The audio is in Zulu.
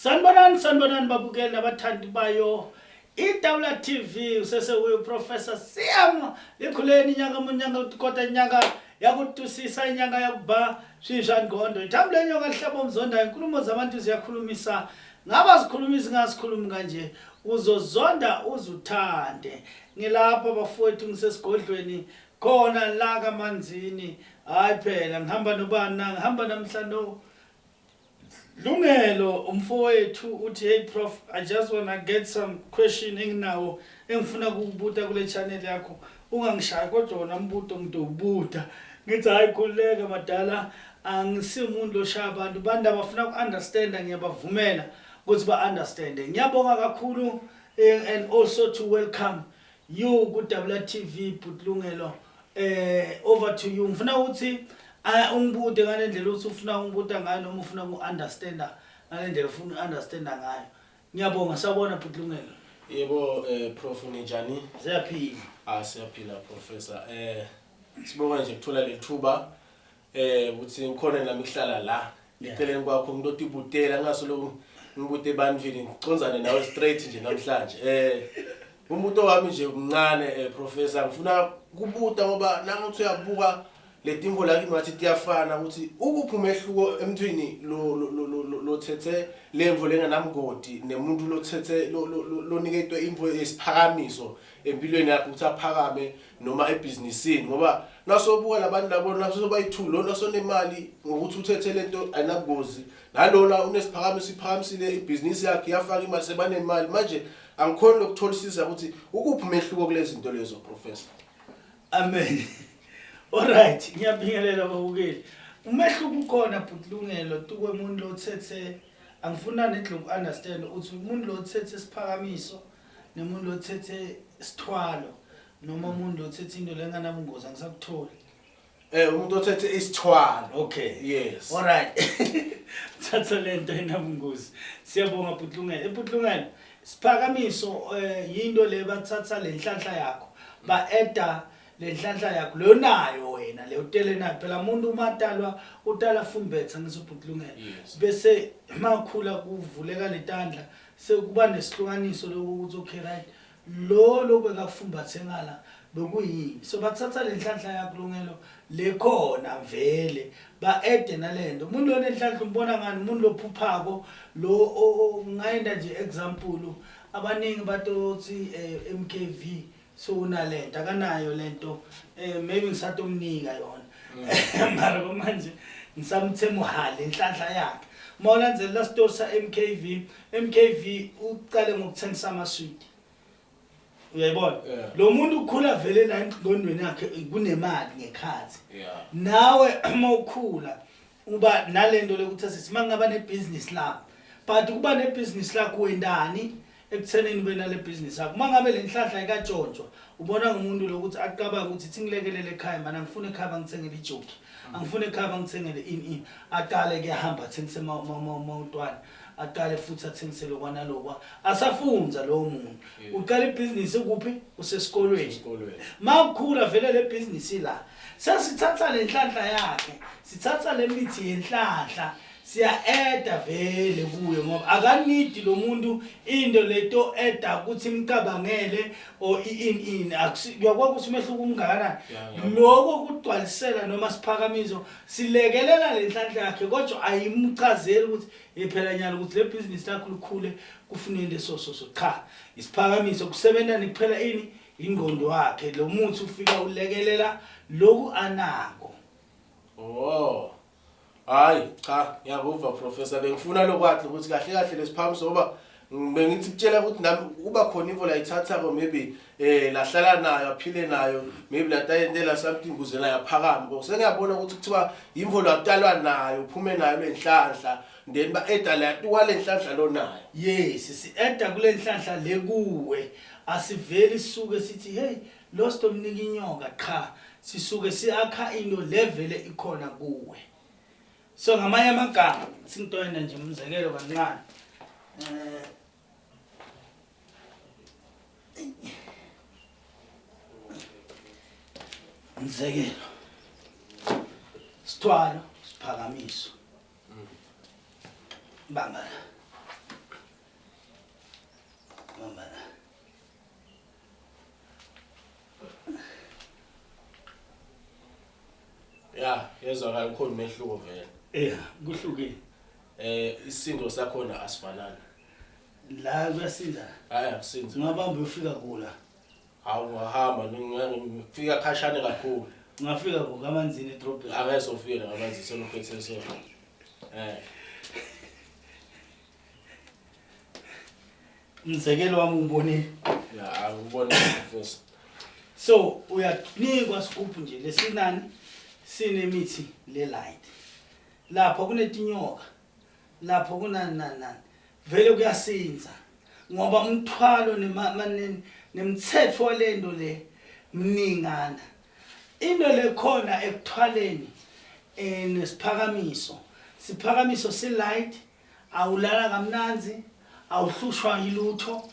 Sanibonani babukeli nabathandi bayo iDawula TV usese uyo Professor Siyama likhuleni inyanga munyanga kodwa inyanga yakutusisa inyanga yakuba swisha ngondo ithamle nyoka lihlabo umzonda inkulumo zabantu ziyakhulumisa ngaba zikhulumisa ngasikhulumi kanje uzozonda uzuthande ngilapha bafowethu ngisesigodlweni khona la kaManzini hayi phela ngihamba nobani ngihamba namhlanje Lungelo umfowethu uthi hey prof I just want to get some question enginawo engifuna ukubuta kule channel yakho ungangishayi kodwa wona umbuto ngidobuta ngithi hayi khuleka madala angisimuntu loshaya abantu banda bafuna ukunderstand ngiyabavumela ukuthi ba-understand ngiyabonga kakhulu and also to welcome you ku Dawula TV Bhutlungelo over to you ngifuna ukuthi umbude ngalendlela uthi ufuna umbuda ngayo noma ufuna ukunderstanda ngalendlela ufuna ukunderstanda ngayo ngiyabonga sabona Bhutlungelo yebo prof njani siyaphila siyaphila professor sibonga nje ukuthola lethuba ukuthi ngikhona nami ngihlala la eceleni kwakho ngidoti ibutela ngasolo ngibute ebandvini ngiconzane nawe straight nje namhlanje umbuto wami nje umncane professor ngifuna kubuta ngoba nangithi uyabuka letimbo la kimi wathi tiyafana ukuthi ukuphi umehluko emthini lo thethe lemvo lenganamgodi nemuntu lo thethe lo niketwe imvo esiphakamiso empilweni yakhe ukuthi aphakame noma ebusinessini ngoba nasobuka labantu labo nasobayithulo nasonemali ngokuthi uthethe lento ayinagozi nalona unesiphakamiso iphakamisile ibusiness yakhe yafaka imali sebanemali manje angikhona lokutholisisa ukuthi ukuphi umehluko kulezi zinto lezo professor amen. Alright, ngiyabingelela babukeli. Umehluko ukhona Bhutlungelo tukwe umuntu lo thethe angifuna nendlu ukunderstand ukuthi umuntu lo thethe isiphakamiso nomuntu lo thethe isithwalo noma umuntu lo thethe into lenganabungozi angisakutholi. Umuntu othethe isithwalo. Okay. Yes. Alright. Thatha lento enabungozi. Siyabonga Bhutlungelo. Bhutlungelo isiphakamiso yinto le bathatha lenhlanhla yakho ba eda lenhlanhla yakho lo nayo wena le utele nayo phela umuntu umatalwa utala fumbetha ngisubhutlungela bese makhula kuvuleka letandla sekuba nesihluganiso lokuthi okay right lo lokubekafumbathe ngala bekuyini so bathatha lenhlanhla yakho Lungelo lekhona vele ba ede nalento umuntu onenhlanhla umbona ngani umuntu lophuphako lo ngayenda nje example abaningi batothi MKV so unalento akanayo lento maybe ngisatomnika yona mara manje ngisamthema uhale inhlanhla yakhe mawulandzela la story sa MKV uqale ngokuthengisa amasweet uyayibona lo muntu ukhula vele la engqondweni yakhe kunemali ngekhathi nawe mawukhula uba nalento lokuthi simangaba nebusiness la but kuba nebusiness la kuwendani ekuthenini bena le business yakho mangabe lenhlanhla ikatshontshwa ubona ngomuntu lokuthi aqabanga ukuthi thingilekelele ekhaya mana ngifuna ekhaya ngithengele ijoki angifuna ekhaya ngithengele in aqale ke hamba athengise mawutwana aqale futhi athengise lokwana lokwa asafunza lo muntu uqala ibusiness ukuphi usesikolweni makukhula vele le business la sasithatha lenhlanhla yakhe sithatha lemithi yenhlanhla siya eda vele kuye ngoba akanidi lo muntu into leto eda ukuthi imcabangele o yakwa ukuthi umehluko umngakana lokho kugcwalisela noma siphakamiso silekelela lenhlanhla yakhe kodwa ayimchazeli ukuthi phela nyalo ukuthi le business lakho likhule kufunele so cha isiphakamiso kusebenza kuphela ingqondo yakhe lo muntu ufika ulekelela lokhu anako hayi cha ngiyakuva professor bengifuna lokwathi ukuthi kahle kahle lesiphakamiso ngoba bengithi kutshela ukuthi nami kuba khona imvo la ithatha ko maybe lahlala nayo aphile nayo maybe la tayentela something kuze la yaphakama ngoba sengiyabona ukuthi kuthiwa imvo la utalwa nayo uphume nayo lenhlanhla then ba eda la tuwa lenhlanhla lo nayo yes si eda kule nhlanhla lekuwe asiveli sisuke sithi hey lo sitomnika inyoka cha sisuke siakha into level ikhona kuwe so ngamanye amagama sintoyena nje umzekelo kancane umzekelo sithwalo siphakamiso bangala ezwakala khona umehluko vele. Kuhlukile. Isindo sakhona asifanani. La kuyasinda. Hayi akusinzi. Ngabamba ufika kula. Hawu hamba ngifika khashane kakhulu. Ngafika ngokamanzini edrobheni. Akayesofika ngamanzi selophethe so. Umzekelo wami ngibonile. Ya angibona mfowethu. So uyanikwa scoop nje lesinani sinemithi le light. Lapho kunetinyoka. Lapho kunani nani. Vele kuyasinza. Ngoba umthwalo nemthetho walendo le mningana. Into lekhona ekuthwaleni nesiphakamiso. Siphakamiso si light awulala kamnanzi awuhlushwa yilutho